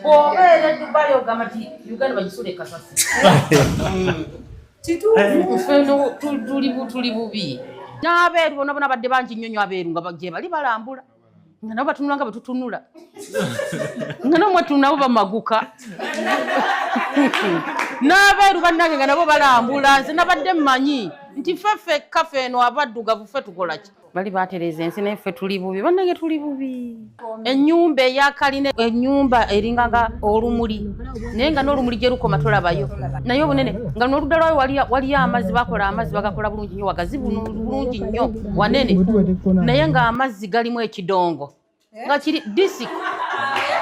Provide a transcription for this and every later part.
Bw'obeera Dubai ogamba nti Uganda bagisula ekasasi. Tuli bubi. N'abeeru bonna badde bangi nnyo abeeru nga gye bali balambula. Nga nabo batunula nga batutunula. Nga nomwe tunabo bamaguka. N'abeeru bannange nga nabo balambula. Nze nabadde mmanyi nti ffe kafe eno abaddugavu ffe tukola ki? Bali batereza ensi naye ffe tuli bubi. Bannange tuli bubi. Ennyumba eyakalina ennyumba eringaga olumuli. Naye nga n'olumuli gye lukoma tolabayo. Naye obunene nga n'oludda lwayo waliyo amazzi bakola amazzi bagakola bulungi nnyo wagazi bulungi nnyo wanene. Naye nga amazzi galimu ekidongo. Nga kiri disiko.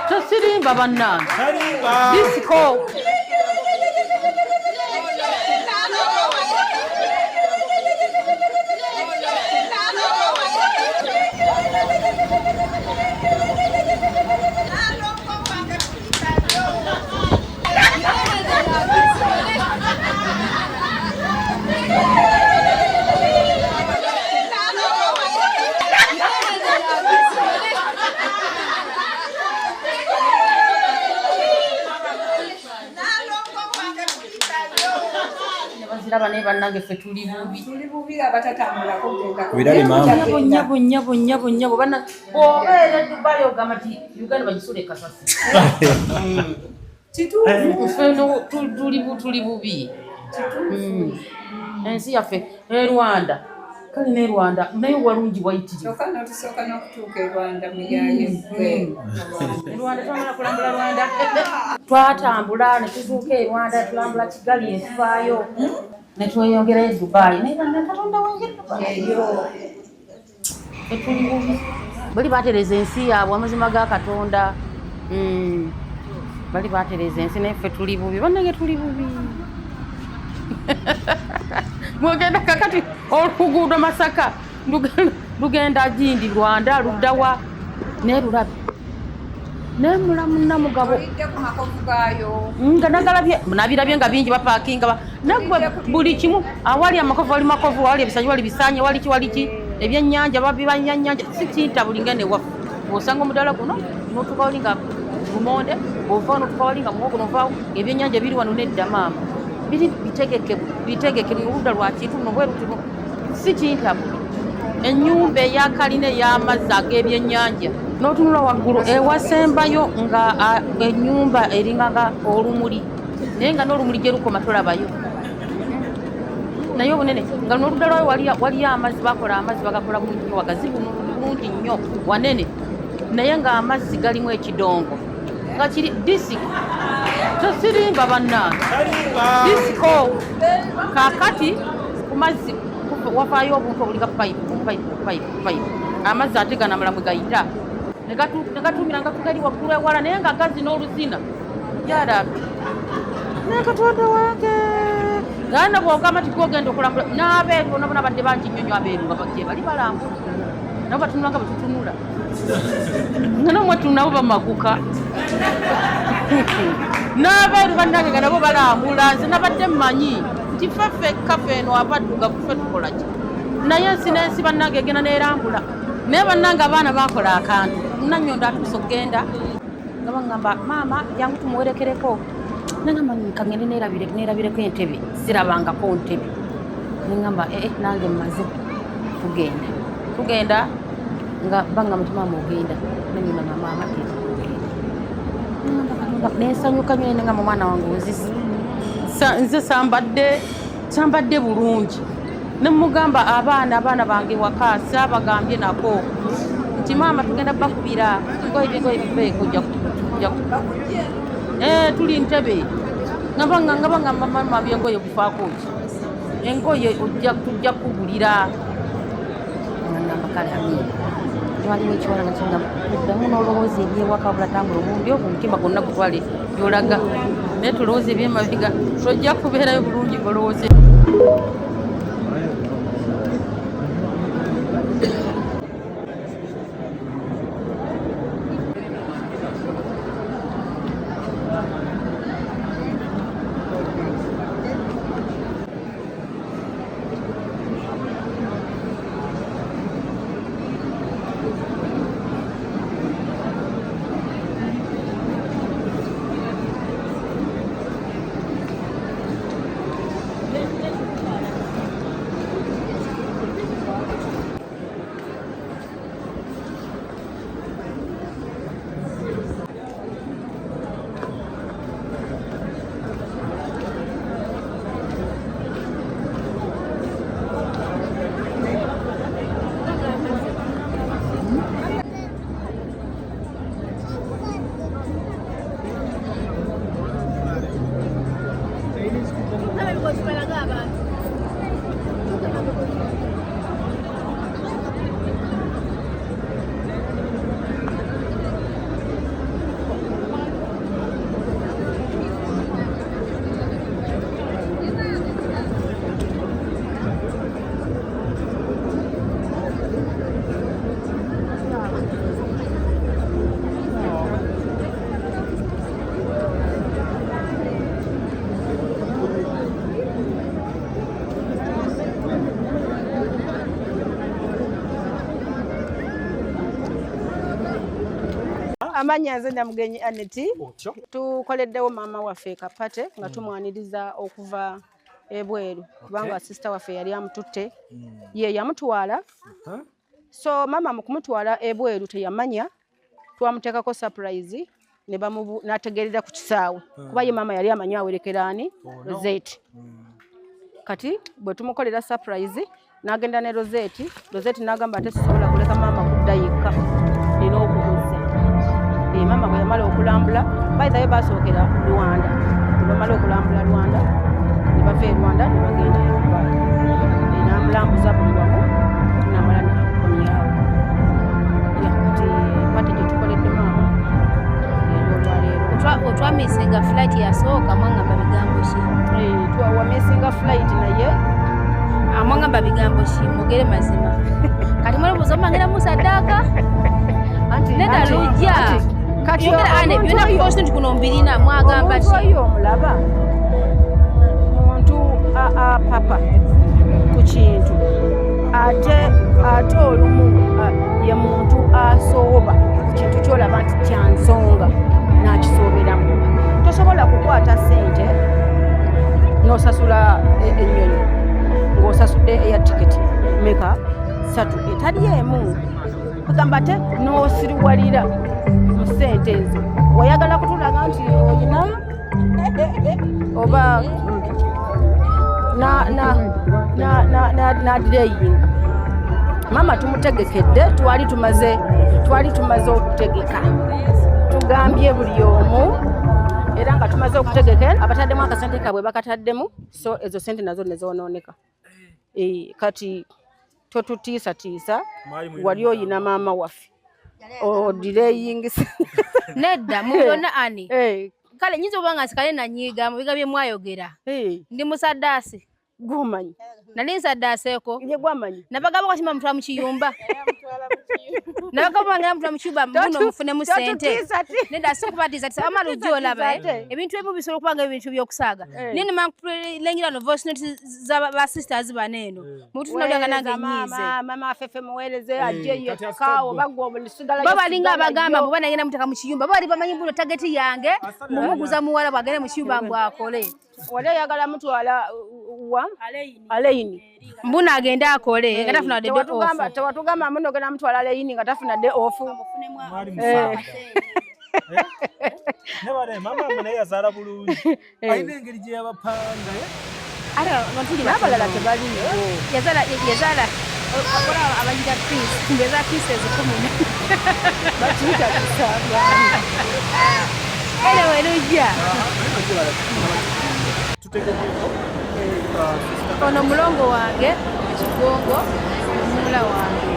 Tosirimba bannange. Disiko. Bane bannange ffe tuli bubi abatatambula kugenda nyabo bana bw'obeera Dubai ogamba nti Uganda bagisula ekasasi. Tuli bubi. Ensi yaffe Rwanda kale ne Rwanda naye walungi wayitirivu. Tusooka n'okutuuka e Rwanda muyaye. Rwanda twamala kulambula Rwanda. Twatambula ne tutuuka e Rwanda tulambula Kigali entuvaayo. Netweyongera e Dubai. Naye banna Katonda wange Dubai. Tuli bubi. Bali batereza ensi yaabwe amazima ga Katonda. Bali batereza ensi naye ffe tuli bubi. Bannange tuli bubi. Mwogenda kakati oluguudo Masaka lugenda Jindi Rwanda luddawa ne lulabe nemulamu namugabo nga nagalabye nabirabye nga bingi bapakinga nagwe buli kimu awali amakovu wali makovu wali ebisanyi wali bisanye wali ki ebyennyanja babibanyanyanja sikinta bulingane wafu osanga omudala guno notukaolinga gumonde ovano tukaolinga muwogo novaawo ebyennyanja biri wano nedda maama biri bitegeke muludda lwa kintu no bweru tuno sikinta ennyumba eyakalina ey'amazzi ag'ebyennyanja n'otunula waggulu ewasembayo nga ennyumba eringaga olumuli naye nga n'olumuli gye lukoma tolabayo naye obunene nga n'oludda lwayo waliyo amazzi bakola amazzi bagakola bulungi nnyo wagazi bulungi nnyo wanene naye nga amazzi galimu ekidongo nga kiri disiko tosirimba bannange disiko kakati ku mazzi wafaayo obuntu obulinga payipu amazzi ate ganamala mwe gayita ne gatumira nga tugali waggulu ewala naye nga gazi n'oluzina yalabe naye Katonda wange gana bwogamba ti gwogenda okulambula n'abeeru bonna bona badde bangi nnyo abeeru nga gye bali balambula nabo batunula nga batutunula nga nomwe tunabo bamaguka n'abeeru bannange nga nabo balambula nze nabadde mmanyi nti ffe kafe eno abaddugavu ffe tukola ki naye ensi n'ensi bannange egenda n'erambula naye bannange abaana bakola akantu Nyondo atuuse okugenda nga baŋŋamba maama jangu tumuwerekereko nangamba nkangende neerabireko entebe sirabangako ntebe neŋŋamba nange mmaze tugenda nga baŋŋamba nti maama ogenda nanyina na maama nensanyuka nyo neŋŋamba omwana wange ozisi nze sambadde bulungi nemugamba abaana bange waka saabagambye nako nti maama tugenda bakubira ngoye bifeeko tuli ntebe nga mama byengoye bufaako ki engoye tujja kugulira ngamba kale amini waliwo ekiwala nga kyanga kuddamu n'olowooza ebyewaka wabula tambula obundi omutima gonna gutwale gyolaga naye tulowooza ebyemabega tojja kubeerayo bulungi ng'olowooza Amanya nze Namugenyi Aneti tukoleddewo maama waffe kapate nga tumwaniriza okuva ebweru kubanga sister waffe yali amututte ye yamutwala so maama mu kumutwala ebweru teyamanya twamuteekako surprise ne n'ategeerera ku kisaawe kuba ye maama yali amanyi awerekera ani Rozet kati bwe tumukolera surprise n'agenda ne Rozet n'agamba ate sisobola kuleka maama kudda yekka nina okubuuza maama bwe yamala okulambula bayitayo basookera Rwanda bwe bamala okulambula Rwanda ne bava e Rwanda ne bagenda n'amulambuza buli wamu n'amala n'akomyawo kati pate gye tukoledde maama olwaleero otwamisinga flight yasooka mwangamba bigambo ki wamisinga flight naye amwangamba bigambo ki mugere mazima kati mwalibuuza omangera Muzadde nedda lujja kati ane byonna kukosa nti kuno mbirina mwagamba ki oyo omulaba muntu papa ku kintu ate olumu ye muntu asooba ku kintu kyolaba nti kyansonga n'akisooberamu tosobola kukwata ssente n'osasula ennyonyi ng'osasudde eya tiketi meka 3 etali emu kugamba ate n'osiriwalira mu ssente ezo oyagala kutulaga nti oyina oba n'adireyinga maama tumutegekedde twali tumaze okutegeka tugambye buli omu era nga tumaze okutegeka abataddemu akasente kabwe bakataddemu so ezo sente nazo nezoonooneka kati totutiisatiisa wali oyina maama waffe odireyingisa nedda mu byonna ani kale nyinza okuba nga nsikale nanyiiga mu biga bye mwayogera ndi Muzadde gumanyi nali nsadaaseeko ye gwamanyi nabagamba kwati mutwala mu kiyumba nabagamba bangera mutwala mu kiyumba muno mufunemu ssente nedda sikubatiisa ti amala ojja olaba ebintu ebimu bisobola okuba nga ebintu by'okusaaga naye nemankulengera no voice note z'aba sisters baneeno mutufuna byanga nange nyiize maama afefe muweereze ajje yekka oba gwe obulisigala bo balinga abagamba bwe banagenda muteka mu kiyumba bo bali bamanyi mbuno tageti yange mumuguza muwala bwagende mu kiyumba mbw akole wali oyagala mutwala wa Aleyini mbuna agende akole nga tafuna de off tewatugamba muno genda mutwala Aleyini nga tafuna de off nebale maama mwe naye yazaala bulungi alina engeri gye yabapanga n'abalala tebaliyo yazaala akola abagira piece ngeza pieces 10 bakiyita kusanga anyway lujja ono mulongo wange ekigongo omula wange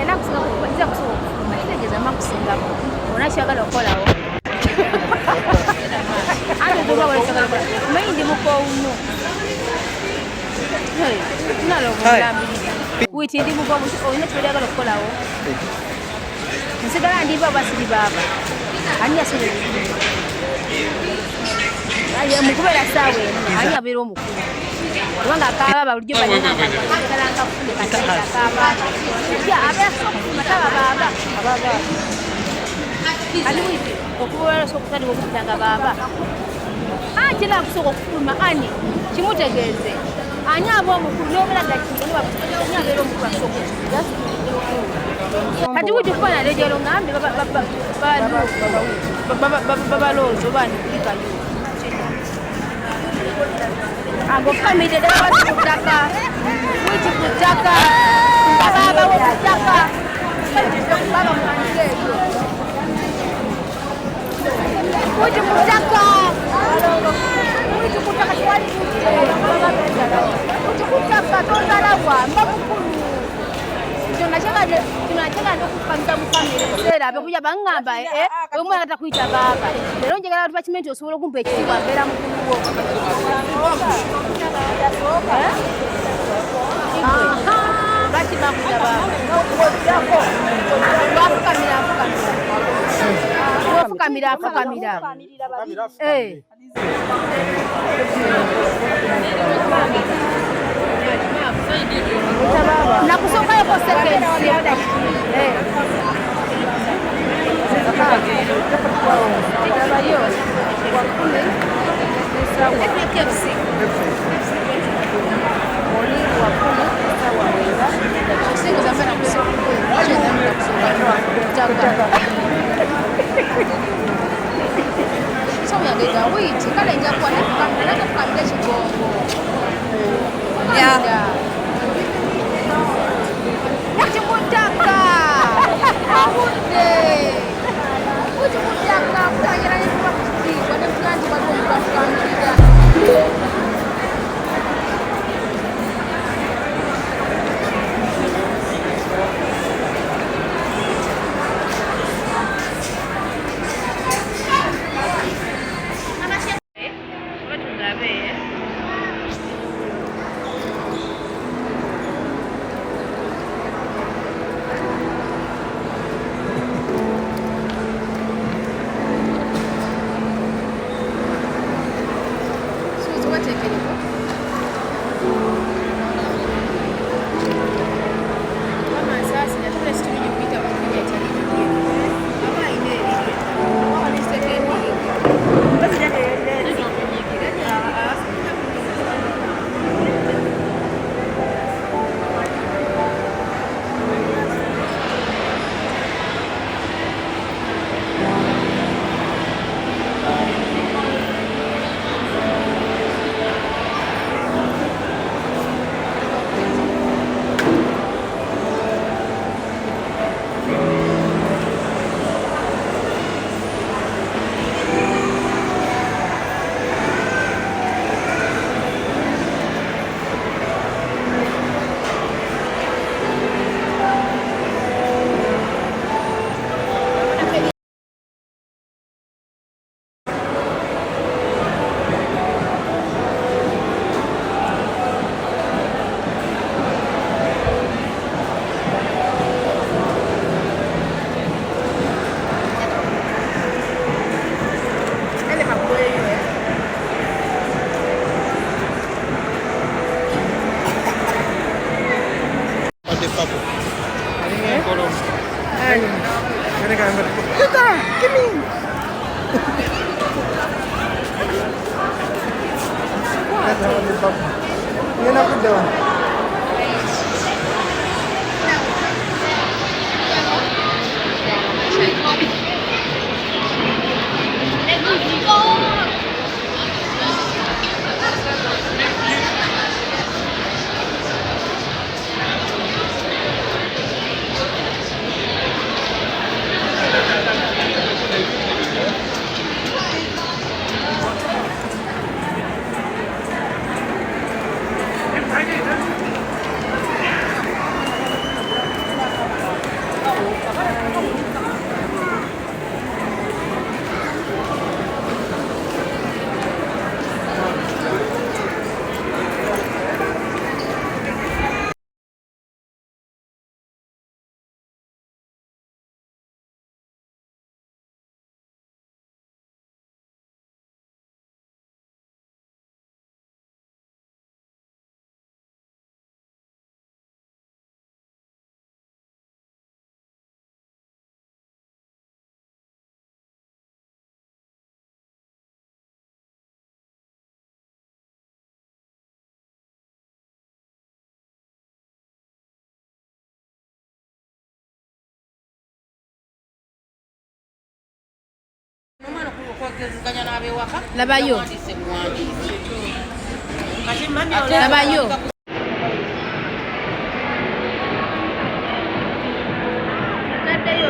era kusinga kusobola kitegeeza ma kusingamu ona kyagala okolawo ate tulwawekyagala manyi ndi mukowumu nalobulambiriza witi ndi mukowu olina kyolyagala okukolawo nsigala ndi baba siri baba ani yasobera mukubeera saawa emu ani abeera omukulu kubanga akaababa bulijjo balinagalanga kufune kaakaababa abeeramataba baaba ani witi okubeera okutandika okupitanga baaba kira akusooka okufuluma ani kimutegeeze ani aba omukulu n'obulaga ani abeera omukulu asooka kati witi kuba nalejero ngambe babaloozo bani kulikayo agokamide dawati kutaka witi kutaka baba wo kutaka baba mwanike Uji kutaka. Uji kutaka twali kutile. Uji kutaka tozalawa mbakukulu. Tunacheka ndo kukamita mufamile sera bekuja bangamba omwe atakuita baba. Lero njagala abantu bakimenti osobola okumpa ekitiibwa mbeera mukulu wo. Lwaki bakuja baba? Afukamira. Nakusoka yuko second. Labayo. Labayo. Muzadde yo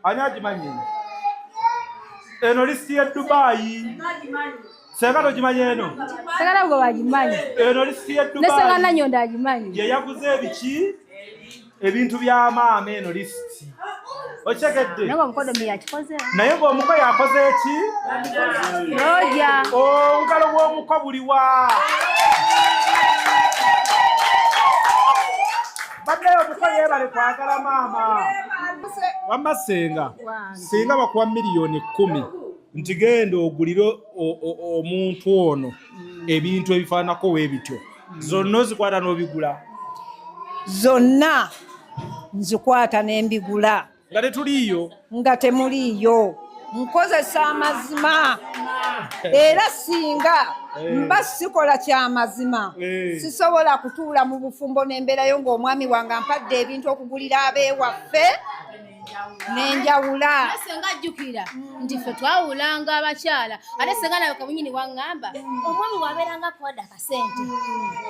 Ani agimanyi? Eno listi ya Dubai. Senga togimanyi eno? Sagala gwe bagimanyi. Eno listi ya Dubai. Nesanga na Nyondo agimanyi. Ye yaguze ebiki? Ebintu bya Maama eno listi. Ochekedde? Naye omukodo yakikoze. Naye ng'omuko yakoze eki? Roja. Obugalo bw'omuko buliwa? Baddeyo omuko yeebale kwagala Maama. Wamma senga bakuwa miliyoni 10 nti genda ogulire omuntu ono ebintu ebifaanako weebityo zonna ozikwata n'obigula zonna nzikwata n'embigula nga tetuliiyo nga temuliiyo nkozesa amazima era singa mba sikola kyamazima sisobola kutuula mu bufumbo n'embeerayo ng'omwami wange ampadde ebintu okugulira abeewaffe nenjawula senga ajjukira nti ffe twawulanga abakyala ate senga nawe kabunyini waŋŋamba omwami wabeeranga kwada akasente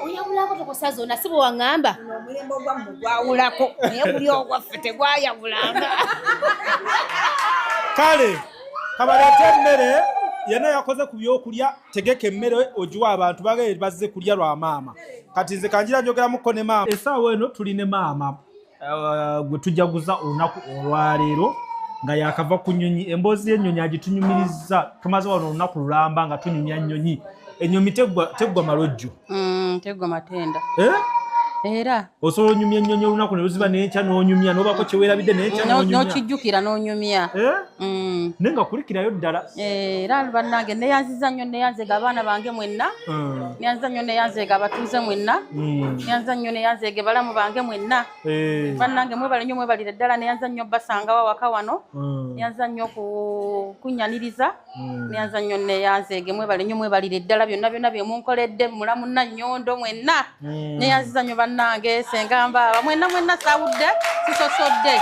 oyawulako tokosa zonna si bwe waŋŋamba omulembe ogwammwe gwawulako naye guli ogwaffe tegwayawulanga kale kabaleete emmere yenna yakoze ku byokulya tegeka emmere ogiwa abantu bagere bazze kulya lwa Maama kati nze kanjira njogeramuko ne Maama essaawa eno tuli ne Maama gwe tujaguza olunaku olwaleero nga yakava ku nnyonyi emboozi y'ennyonyi agitunyumiriza tumaze wano olunaku lulamba nga tunyumya nnyonyi ennyonyi teggwa malojjo teggwa matenda era osobola onyumya ennyonyi olunaku ne luziba n'enkya n'onyumya n'obaako kye weerabidde n'enkya n'onyumya n'okijjukira n'onyumya naye nga kulikirayo ddala era bannange neyanziza nnyo neyanzeega abaana bange mwenna neyanziza nnyo neyanzeega abatuuze mwenna neyanziza nnyo neyanzeega balamu bange mwenna bannange mwebale nnyo mwebalire ddala neyanziza nnyo basangawo awaka wano neyanziza nnyo kunyaniriza neyanziza nnyo neyanzeege mwebale nnyo mwebalire ddala byonna byonna bye munkoledde mulamu na Nyondo mwenna neyanziza nnyo bannange senga mbaaba mwenna saawudde sisosodde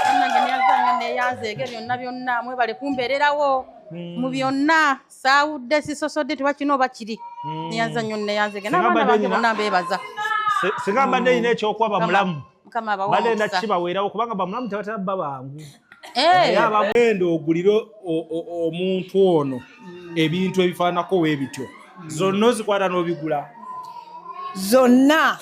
bannange neyanziza nnyo neyanzeege byonna byonna mwebale kumbeererawo mu byonna saawudde sisosodde tewakino oba kiri neyanziza nnyo neyanzeege n'abaana bange bonna mbeebaza singa mbadde nnina ekyokuba bamulamu mukama badde ndakibaweerawo kubanga bamulamu tebatera bba bangu abagenda ogulire omuntu ono ebintu ebifaanako weebityo zonna ozikwata n'obigula zonna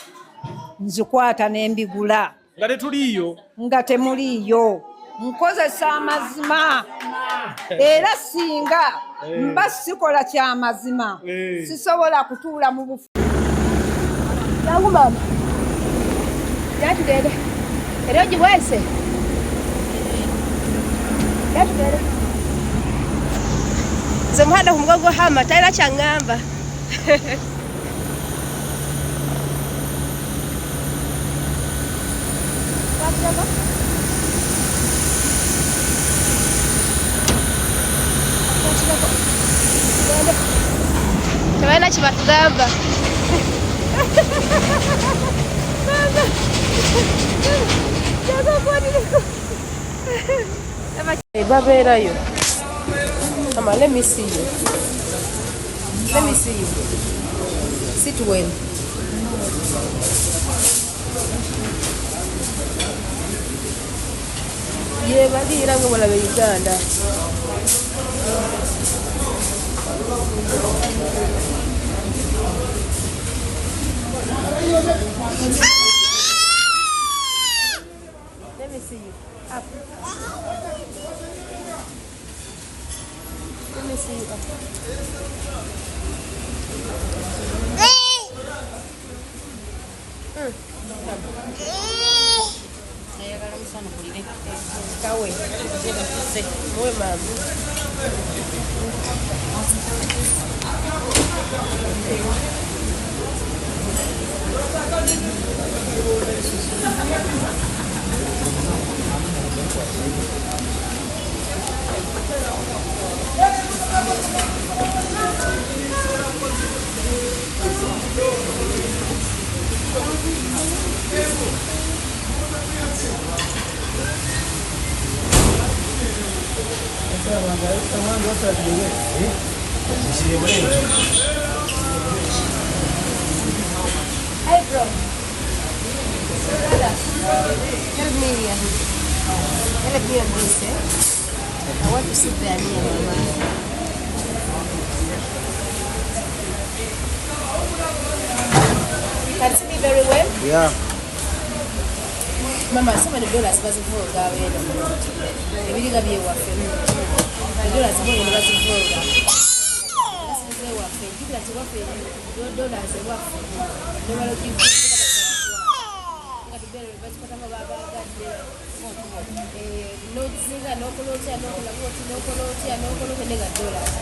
nzikwata n'embigula nga tetuliiyo nga temuliiyo nkozesa amazima era singa mba sikola kyamazima sisobola kutuula mu bufu yangu mama yatugende era ogibwese yatugende nze muhanda ku mugogo hama talina kyaŋŋamba tebalina kyebatugamba babeerayo Mama, let me see you. Let me see you. Sit well. Yeah, balira ngo balabe Uganda. Let me see you. Up. Let me see you up. Kawe. Moe mama. Hey bro. Help me here. Help me on this, eh? I want to sit there near Mama. Can you see me very well? Yeah. Mama, so many dollars bazivuga wena. Ebiriga bye waffe. Dollars bone bazivuga. Basize waffe. Kibira tiwaffe. Dollars waffe. Domalo kivu. Ngati bere bazipata baba gadde. No zinga no kolotya no kolaboti no kolotya no kolotya nega dollars.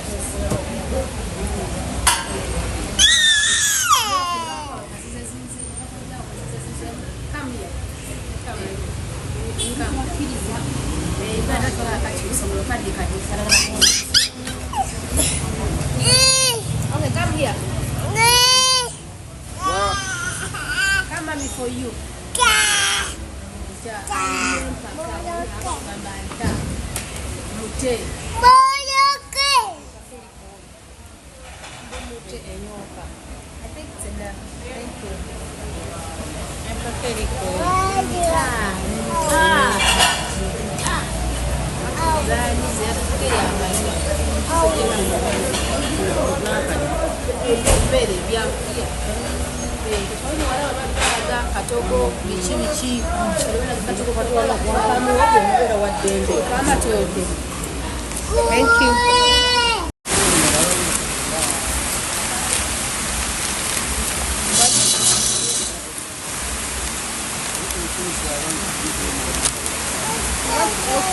Come here. Okay, come here. Come, mommy, for you. I think it's enough. Thank you. Thank you.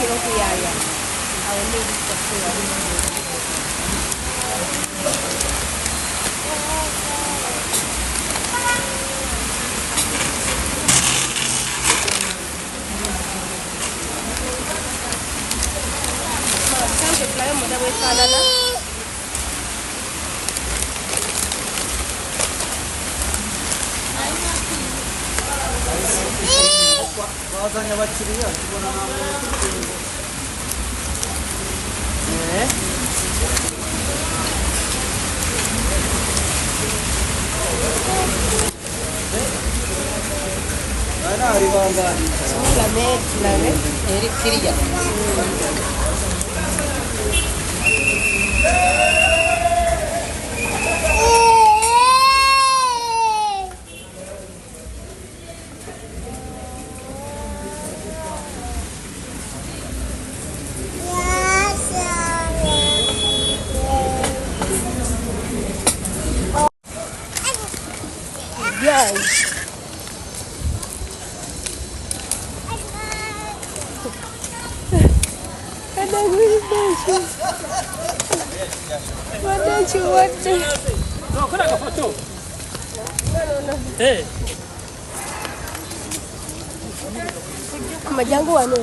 Okay, yeah. I will leave it for sure. Asante playa muda wefanana. Bazanya bakiriya tubona Ana aribanga. Lame, eri kiriya. Yes. What don't you want to? No, can I go for two? No. Hey. Majangu wano.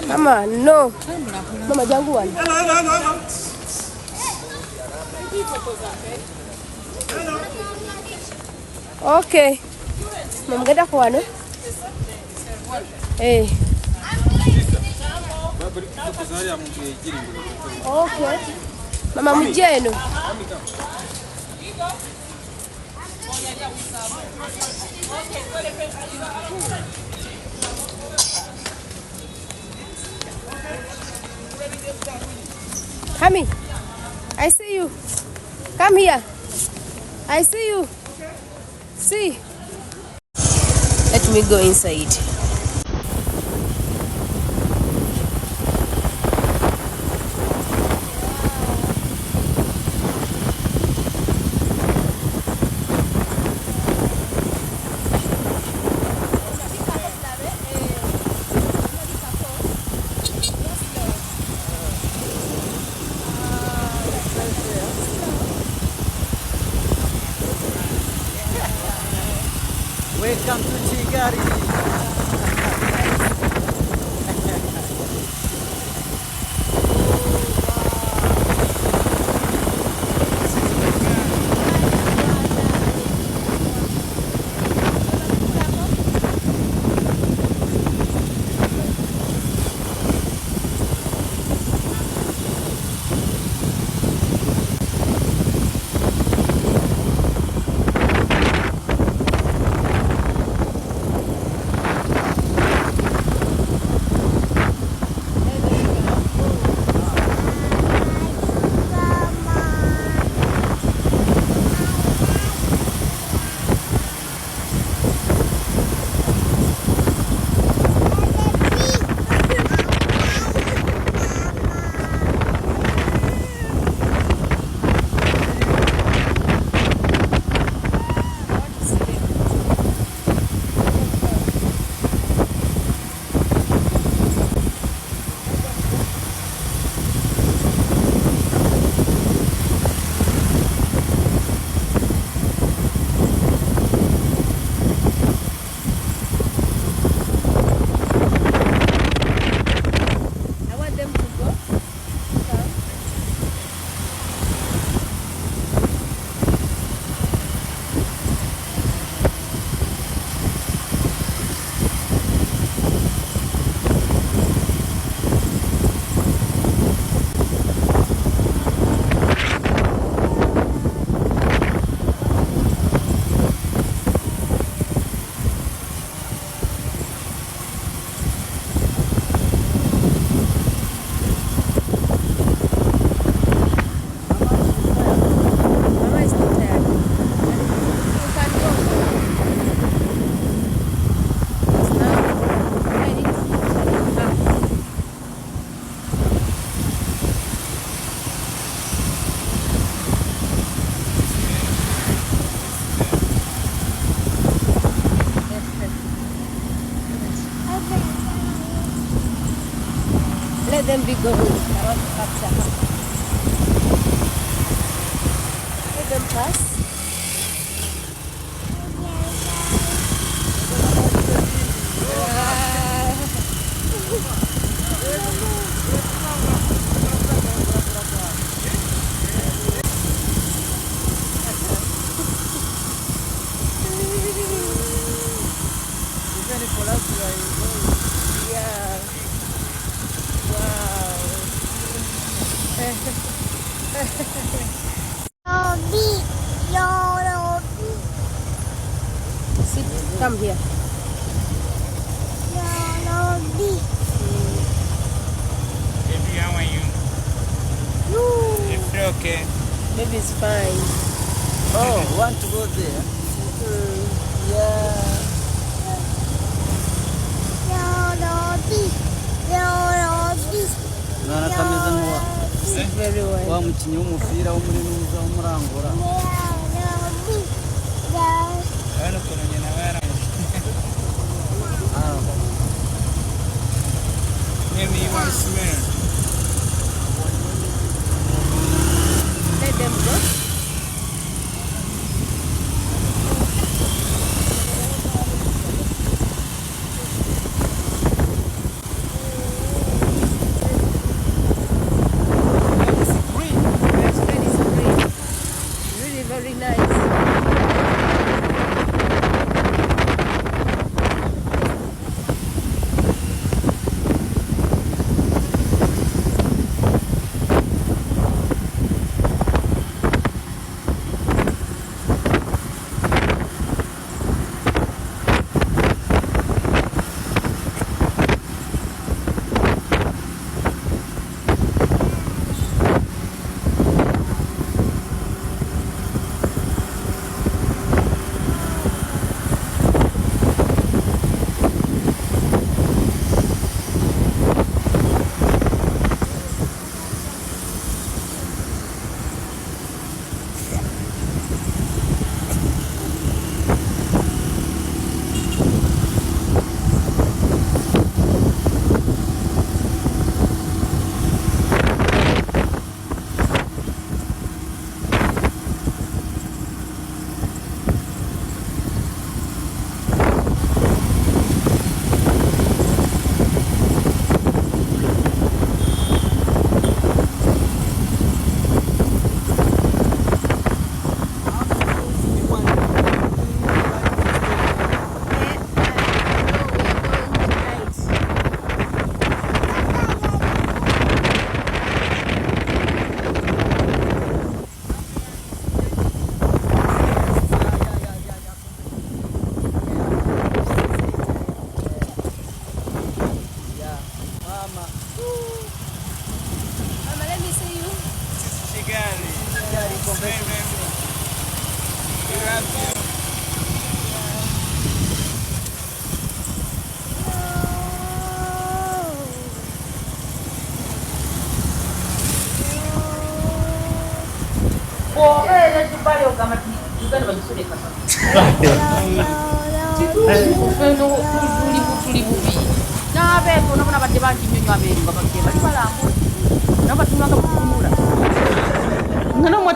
Mama, no. Mama jangu wano. Okay. Mama gada kwa wano. Hey. Okay. Mama mujeno. Come here. I see you. Come here. I see you. See. Let me go inside. Welcome to Kigali. Let them be good. I want to capture her. Let them pass. Sit, come here. Baby, how are you? You feel okay? Baby is fine. Oh, want to go there? Yeah. Mwana kameze nkuwa. Very well. Wa mukinyi w'umupira wo muri nuza umurangura. Bueno, pero ni nada. Emmy, you want to swim? Let them go. Very nice.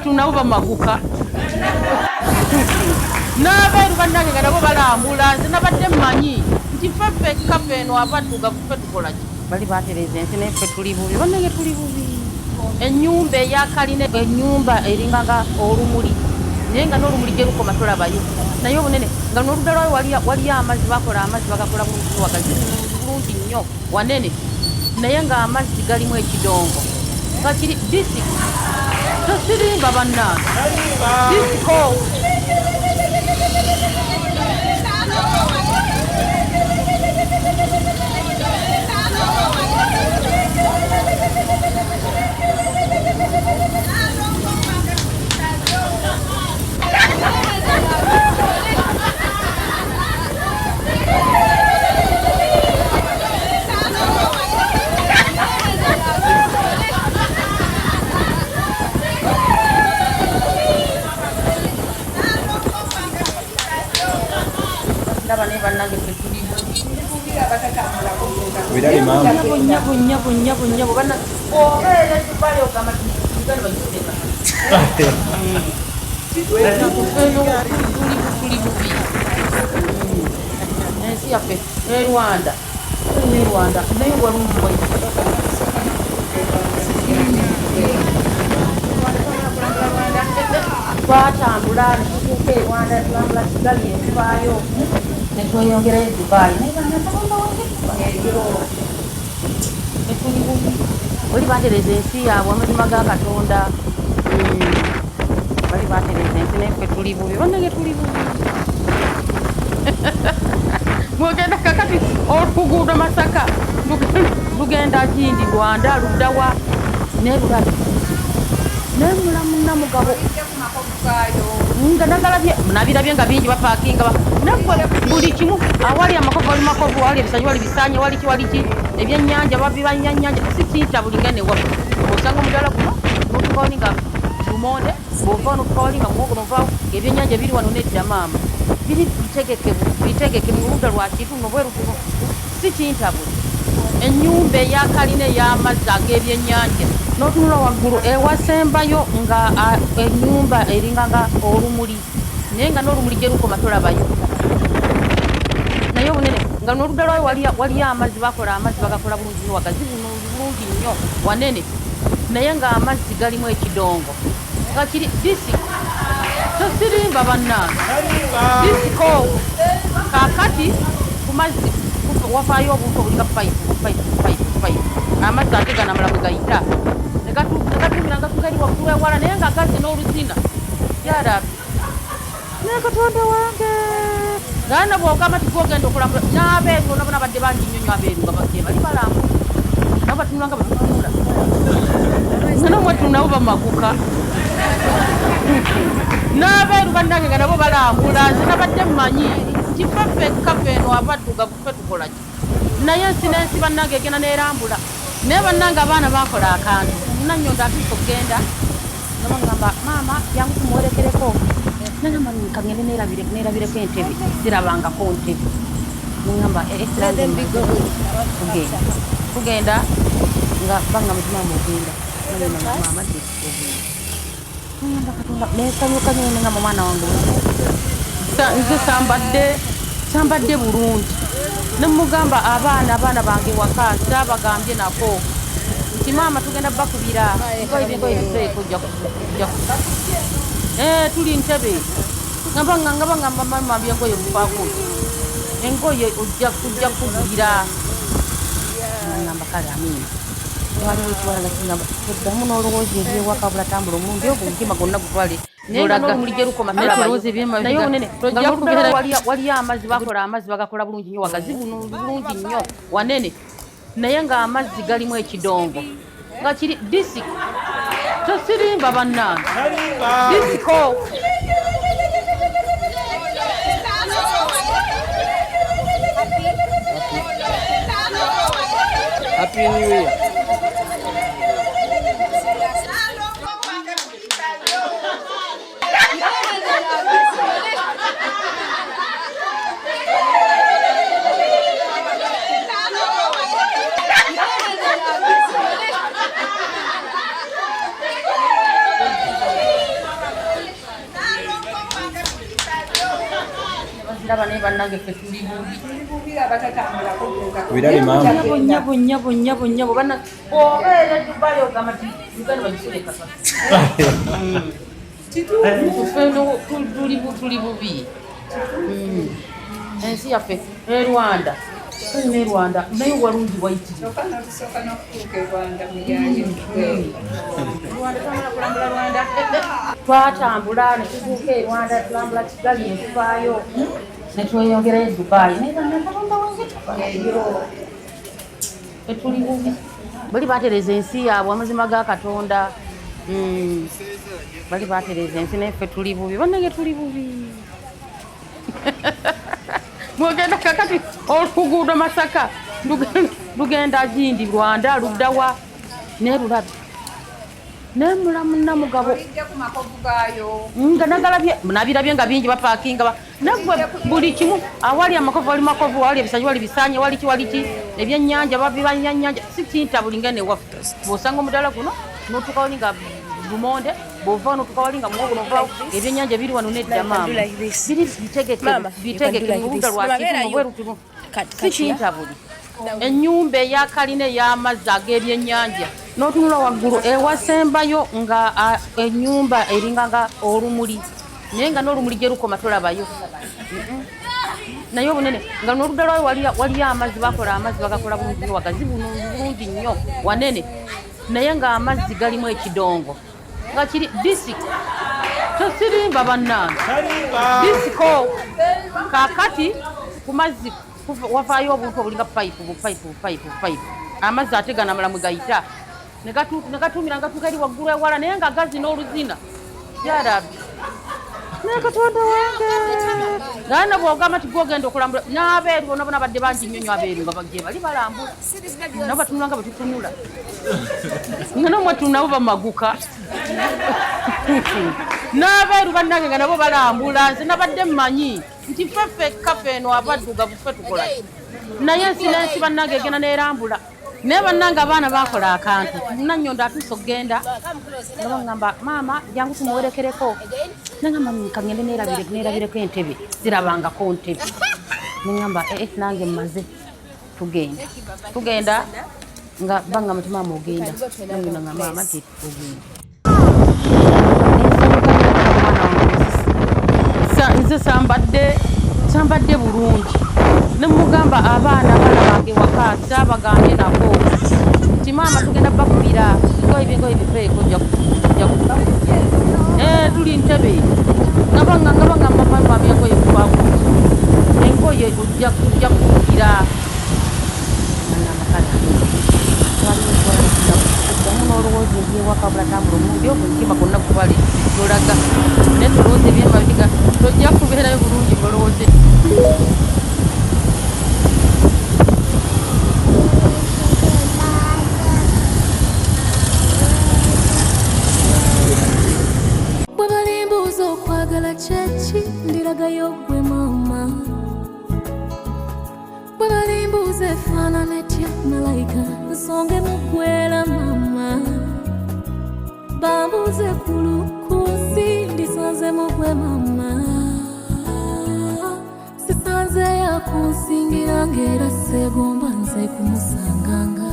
Tunauva maguka n'abeeru bannange nga nabo balambula nze nabadde mmanyi nti ffeffe ekikafe eno abadduga ffe tukola ki bali batereza ensi naye ffe tuli bubi bannange tuli bubi ennyumba eyakalina ennyumba eringanga olumuli naye nga n'olumuli gye lukoma tolabayo naye obunene nga n'oludda lwayo waliyo amazzi bakola amazzi bagakola wagazi bulungi nnyo wanene naye nga amazzi galimu ekidongo nga kiri disiki tosirimba bannange disiko Birali Maama. Nyabo bana obere tubale ogamba Kigali bagiteka. Tuli bubi. Ensi yaffe Rwanda. Rwanda naye walungi wa twatambula netutuuka e Rwanda tulambula Kigali enfaayo netweyongerayo e Dubai bali batereza ensi yaabwe amazima ga Katonda bali batereza ensi naffe tuli bubi bannange tuli bubi mwogenda kakati oluguudo Masaka lugenda Gindi Rwanda luddawa nerulabi nemulamu namugabo nga nagalabye nabirabye nga bingi bapakinga nagwe buli kimu awali amakovu wali makovu wali ebisanyi wali bisanye wali ki ebyennyanja babibanyanyanja sikinta buli ngene wa osanga omudala guno notukaoni nga lumonde bwova notukaoli nga muwogo novaawo ebyennyanja biri wano nedda maama biri bitegeke mu ludda lwa kitundu bwerukuno sikinta buli ennyumba eyakalina ey'amazzi ag'ebyennyanja n'otunula waggulu ewasembayo nga ennyumba eringa nga olumuli naye nga n'olumuli gye lukoma tolabayo naye obunene nga n'oludda lwayo waliyo amazzi bakola amazzi bagakola bulungi nnyo wagazi bulungi nnyo wanene naye nga amazzi galimu ekidongo nga kiri disi tosirimba bannange disiko kakati ku mazzi wafaayo obuntu obulinga payipu amazzi ate ganamala bwe gayita negatumira nga tugali waggulu ewala naye nga gazi n'oluzina yarabi naye Katonda wange gana bwogamba tigogenda okulambula n'abeeru nabo nabadde bangi nnyonyo abeeru nga bagye bali balambula nabo batunula nga batutunula nanomwetu nabo bamaguka n'abeeru bannange nga nabo balambula nze nabadde mmanyi nti ffeffe ekkafe eno abaddugavu ffe tukolaki naye ensi n'ensi bannange egenda neerambula naye bannange abaana bakola akantu Nyondo atuuka okugenda nabagamba maama yangu tumuwerekereko nagamba kangende neerabireko entebe zirabangako ntebe nagamba tugenda nga banga mutima mugenda maama nagamba Katonda nesanyuka nyo nengamba omwana wange nze sambadde bulungi nemugamba abaana bange waka sabagambye nako nti maama tugenda bakubira engoye biseeko tuli ntebe ngamba mama byengoye mufaako engoye ojja kugubira ngamba kale amina waliwo ekiwalaga kingamba oddamu n'olowooza ebyewaka bulatambula omulundi ogwo omutima gwonna gutwale n'olumuli gye lukoma naye onene waliyo amazzi bakola amazzi bagakola bulungi nnyo wagazi bulungi nnyo wanene naye nga amazzi galimu ekidongo nga kiri disiko tosirimba bannange disiko Happy New Year. Birali Maama. Nyabo bana obere tubale ogamba Kigali bagiteka tuli bubi ensi yaffe Rwanda naye walungi wayitiri twatambula netutuuka e Rwanda tulambula Kigali enfaayo netweyongerayo e Dubai etuli bubi bali batereza ensi yaabwe amazima ga Katonda bali batereza ensi naffe tuli bubi bannange tuli bubi mwogenda kakati oluguudo Masaka lugenda Gindi Rwanda luddawa nerulabi Nemula munnamugabo nga nagalabye nabirabye nga bingi bapakinga nagwe buli kimu awali amakovu wali makovu wali ebisanyi wali bisanye wali ki ebyennyanja babibanyanja si kintabuli nga ne waffe bw'osanga omudala guno n'otuuka wali nga lumonde bw'ova n'otuuka wali nga muwogo n'ovaawo ebyennyanja biri wano nedda maama biri bitegeke mu ludda lwa kivu bwerutumu si kintabuli ennyumba eyakalina ey'amazzi ag'ebyennyanja n'otunula waggulu ewasembayo nga ennyumba eringa nga olumuli naye nga n'olumuli gye lukoma tolabayo naye obunene nga n'oludda lwayo waliyo amazzi bakola amazzi bagakola bulungi nnyo wagazi bulungi nnyo wanene naye nga amazzi galimu ekidongo nga kiri disiko tosirimba bannange disiko kakati ku mazzi wavaayo obuntu obulinga payipu amazzi ate ganamala mwe gayita negatumira ngatuuka eri waggulu ewala naye nga gazi n'oluzina yarabi naye katonda wange naana bwogamba ti gwogenda okulambula n'abeeru bona bona badde bangi nnyonyo abeeru nga gye bali balambula nabo batunula nga betutunula nga nomwetu nabo bamaguka n'abeeru bannange nga nabo balambula nze nabadde mmanyi nti ffeffe kafe eno abaddugavu ffe tukola naye ensi n'ensi bannange egenda n'erambula naye bannange abaana bakola akantu Nannyondo atuuse okugenda nga baŋŋamba maama jangu tumuwerekereko nangamba kangende neerabireko entebe zirabangako ntebe neŋŋamba nange mmaze tugenda nga baŋŋamba ti maama ogenda nangenda nga maama ti ogenda nze sambadde bulungi nemugamba abaana bange waka saabagambye nako nti maama tugenda bakubira ngoye bifeeko tuli ntebe ngabanga mama engoye kubaku engoye ojja kukubira n'olowooza ebyewakabula tambula omulundi omutima gonna kubali tolaga naye tolowooza ebyemabiga tojja kubeerayo bulungi olowooze okwagala kyeki ndiragayo gwe maama bwe balimbuuza efaanana etya malayika nsonge mugwera maama bambuuze kulukunsi ndisonzemu gwe maama sisanzeyo akunsingira ng'era seegomba nze kumusanganga.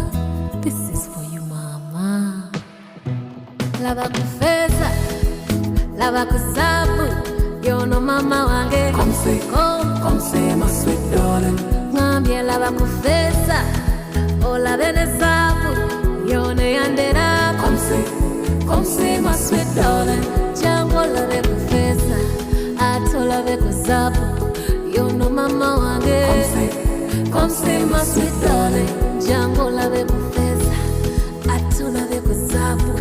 This is for you maama. Laba kufeeza lava kusabu, you know mama wange. Come say, my sweet darling. Ngambye lava kufesa, ola bene sabu, you know yandera. Come say, my sweet darling. Jango lave kufesa, ato lave kusabu, you know mama wange. Come say, my sweet darling. Jango lave kufesa, ato lave kusabu.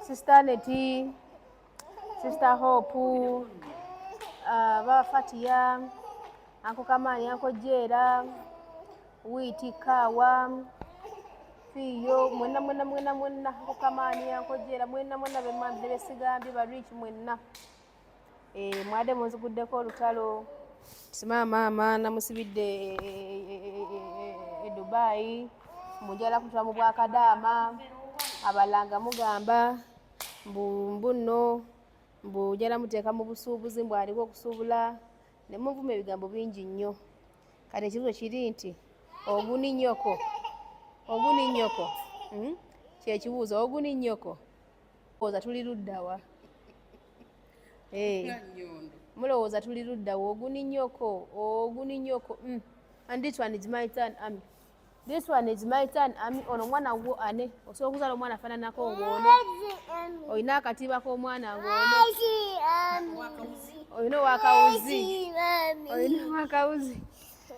Sister Neti, Sister Hope, Baba Fatia, Uncle Kamani, Uncle Jera, Witi Kawa, Fiyo, Mwena, Uncle Kamani, Uncle Jera, Mwena, the Sigambi, but rich Mwena. Madam was a good decor, Talo, Mama, Namusibide, Dubai, Mujala Kutamubaka Dama, Abalanga Mugamba. Mbuno mbujala muteeka mu busuubuzi mbwaliko okusubula ne muvuma ebigambo bingi nnyo. Kati ekibuzo kiri nti oguni nnyoko kyekibuuzo oguni nnyoko mulowooza tuli ludda wa? Mulowooza tuli ludda wa? Oguni nnyoko and this one is my turn, Ami. This one is my turn, Ami. Ono mwana gwo ane osobola okuzaala omwana afaananako ng'ono olina akatiba k'omwana ng'ono olina owakawuzi.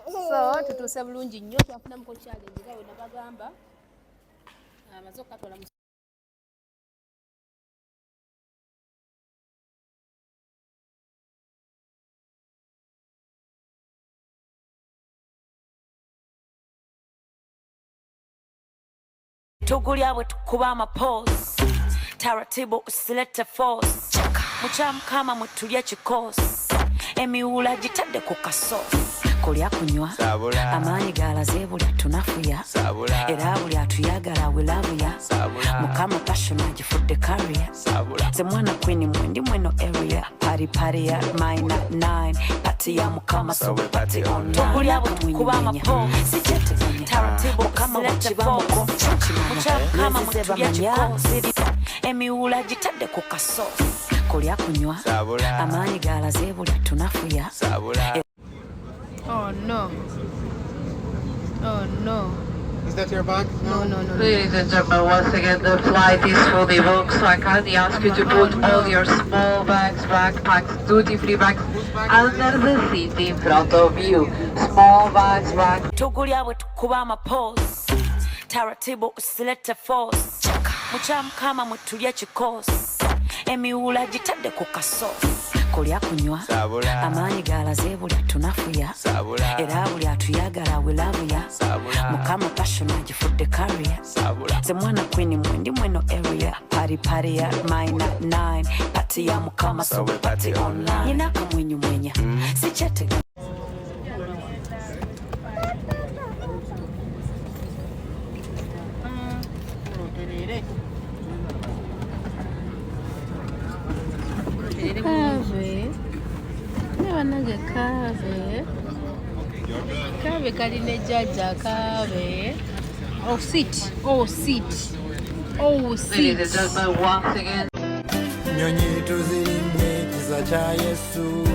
So tutuuse bulungi nnyo twafunamuko challenge nga bwe nabagamba amaze okukatwala mu tugulya bwe tukuba amapoozi taratibu usilete force mukyam kama mwetulya kikosi emiwula gitadde ku kasosi kulya kunywa amaanyi galaze buli tunafuya era buli atuyagala welabuya mukama passion agifudde career ze mwana queen mwendi mweno area party ya mine 9 party ya mukama so party on tugulya bwe tukuba amapoozi sichete taratibu kama wachibamuko kama mwetulya kikosi emiwula gitadde ku kasosi kulya kunywa amaanyi galaze buli tunafuya. Oh no. Is that your bag? No. Ladies and gentlemen, once again the flight is fully booked, so I kindly ask you to put all your small bags, backpacks, duty-free bags under the seat in front of you. Small bags, tugulya bwe tukuba amapoozi taratibu usilete force mukyam kama mwetulya kikosi emiwula gitadde ku kasosi kulya kunywa amaanyi galaze buli tunafuya era buli atuyagala welabuya mukama passion agifudde career ze mwana queen mwendi mweno area party ya mine 9 party ya mukama so party online nina kamwenyu mwenya sichete Kave kaline jajja kave. Oh sit. ladies and gentlemen, once again. Nyonyi tuzirimye ekisa kya Yesu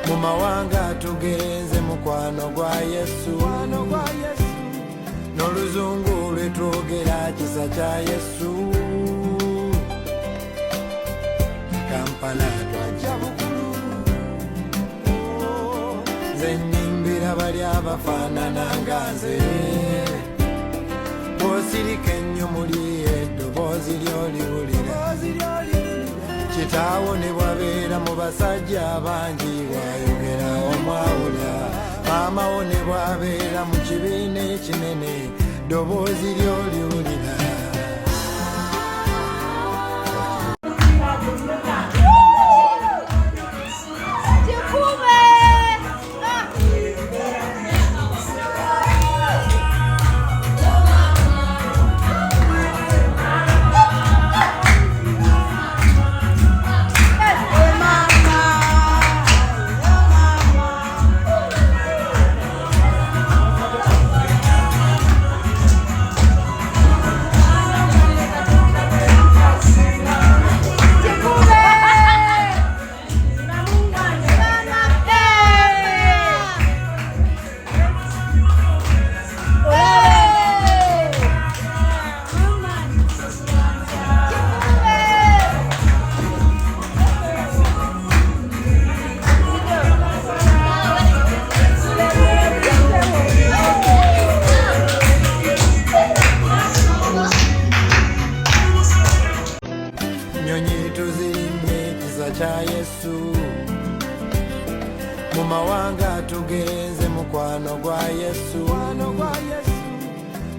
mu mawanga tugenze mukwano gwa Yesu n'oluzungu lwetwogera kisa kya Yesu Kampala twajja bukulu nze nnimbira bali abafaanana nga nze bw'osirika ennyo muli eddoboozi ly'oliwulira kitaawo ne bwabeera mu basajja bangi bw'ayogera omwawula maama wo ne bwabeera mu kibiina ekinene ddoboozi ly'oliwulira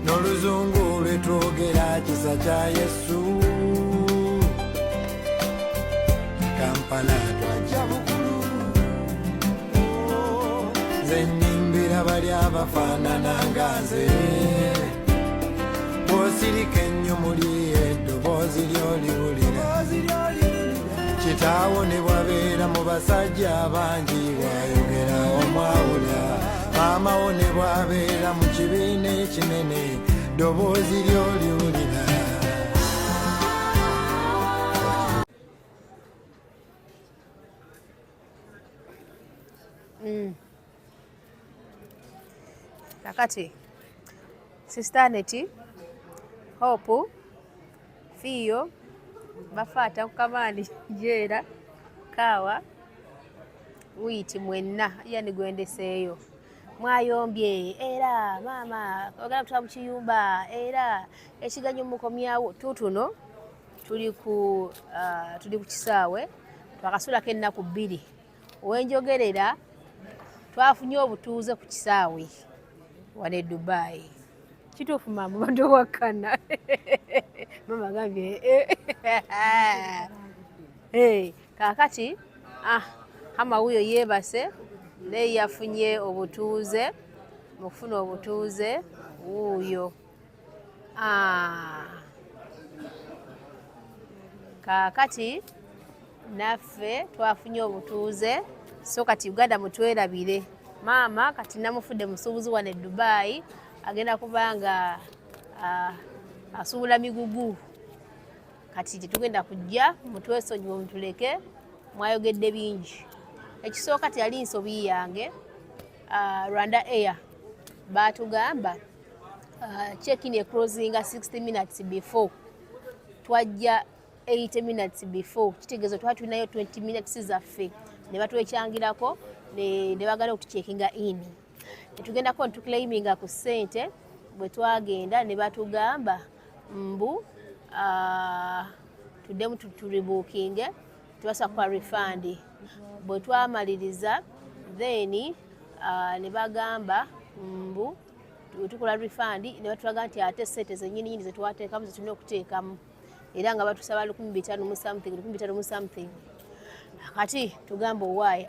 n'oluzungu lwetwogera kisa kya Yesu Kampala twajja bukulu nze nnimbira bali abafaanana nga nze bw'osirika ennyo muli eddoboozi ly'oliwulira kitaawo ne bwabeera mu abasajja bangi bwayogera omwawula maama wo ne bwabeera mu kibiina ekinene ddoboozi ly'oliwulira. Kakati Sister Neti, Hope, Fiyo, Bafata Kamani, Jera, Kawa, Witi mwenna yani gwendeseeyo. Mwayombye era mama ogala kutwa mu kiyumba era ekiganyo mukomyawo tutuno tuli ku kisaawe twakasulako ennaku 2 owenjogerera twafunye obutuuze ku kisaawe wane Dubai. Kituufu mama bantu wakana mama gambye kakati hama huyo yebase naye yafunye obutuuze mufuna obutuuze wuuyo kakati naffe twafunye obutuuze so kati Uganda mutwerabire maama kati namufudde musuubuzi wane Dubai agenda kubanga asuubula migugu kati tetugenda kujja mutwesonyiwe mutuleke mwayogedde bingi. Ekisooka teyali nsobi yange Rwanda Air batugamba check-in e closing 60 minutes before twajja 80 minutes before kitegezo twatulinayo 20 minutes zaffe ne batwekyangirako ne bagala okutucheckinga in netugendako netuclaiminga ku ssente bwe twagenda ne batugamba mbu tuddemu turebookinge tubasa kwa refund bwe twamaliriza then ne bagamba mbu tukola refund ne batulaga nti ate sente zennyini zetwateekamu zetulina okuteekamu era nga batusaba 1500 mu something kati tugamba owaayi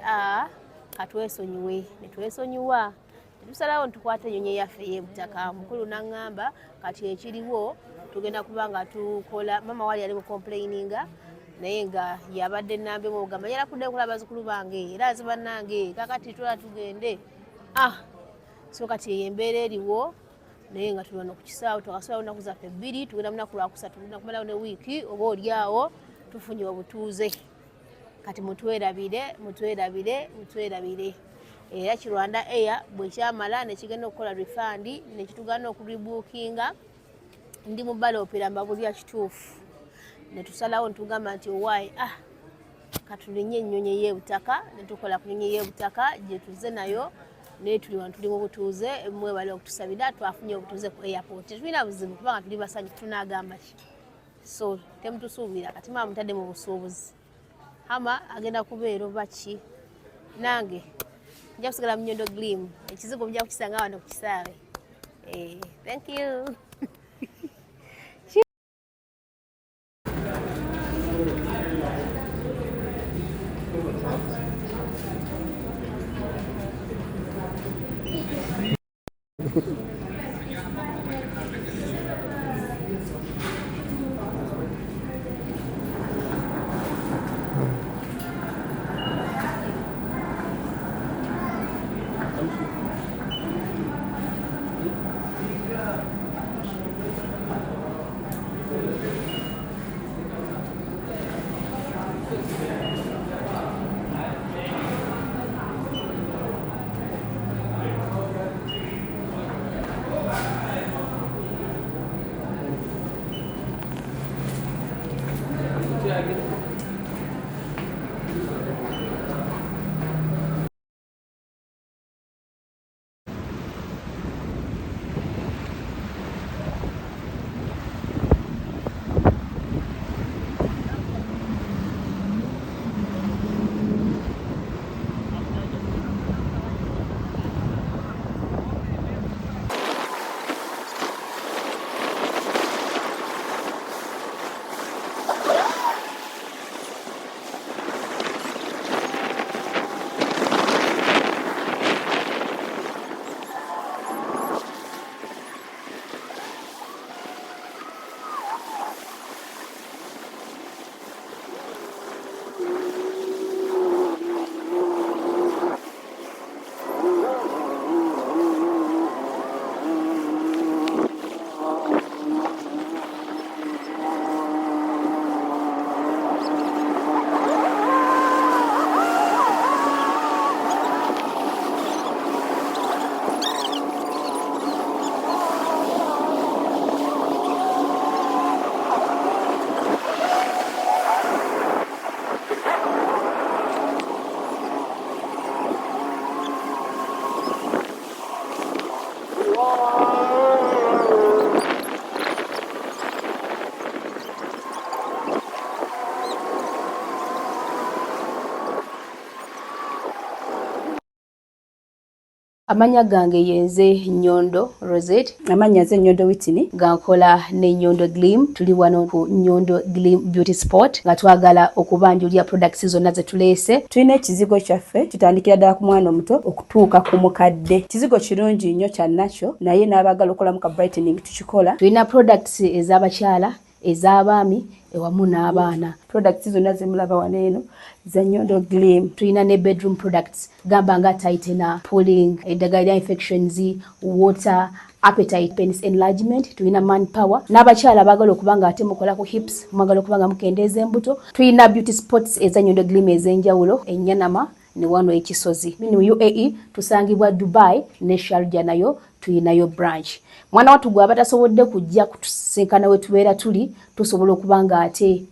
katwesonyiwe netwesonyiwa tusalawo ntukwate ennyonyi yaffe ey'ebutaka mukulu n'angamba kati ekiriwo tugenda kubanga tukola mama wali ali mu complaininga naye nga yabadde nambe mu gamba yala kudde kulaba bazukulu bange era azibannange kakati tula tugende so kati embeera eriwo naye nga tulwana ku kisaawe twakasulawo ennaku zaffe 2 tugenda mu nnaku lwakusatu tugenda kumalawo ne wiiki oba oliawo tufunye obutuuze kati mutwerabire era Rwanda Air bwe kyamala nekigenda okukola refund nekitugana okurebookinga ndi mu balopera mbabulya kituufu netusalawo ntugamba nti owaayi katulinye ennyonyi ey'ebutaka netukola ku nnyonyi ey'ebutaka gye tuze nayo naye tuli wano tuli mu butuuze mwebale okutusabira twafunye obutuuze ku airport tetulina buzibu kubanga tuli basanyufu tunaagamba ki so temutusuubira kati mama mutadde mu busuubuzi hama agenda kubeera oba ki nange nja kusigala mu Nyondo Glim ekizigo mujja kukisanga wano ku kisaawe thank you. Amanya gange yenze Nyondo Rozet. Amanya nze Nyondo Witini. Gankola ne Nyondo Gleam. Tuli wano ku Nyondo Gleam Beauty Sport. Nga twagala okubanjulira products zonna ze tuleese. Tulina ekizigo kyaffe kitandikira ddala ku mwana omuto okutuuka ku mukadde. Kizigo kirungi nnyo kya natural naye n'abaagala okolamu ka brightening tukikola. Tulina products ez'abakyala, ez'abaami, ewamu n'abaana. Products zonna ze mulaba wano eno za Nyondo Gleam. Tulina ne bedroom products gamba nga tightener, pulling, eddagala infections, water, appetite, penis enlargement. Tulina manpower. N'abakyala baagala okubanga ate mukola ku hips, mwagala okubanga mukendeeza embuto. Tulina beauty spots eza Nyondo Gleam ez'enjawulo, Enyanama ne wano ekisozi. Mu UAE tusangibwa Dubai ne Sharjah nayo tulinayo branch. Mwana watu gwe abatasobodde kujja kutusinkana we tubeera tuli tusobola okubanga ate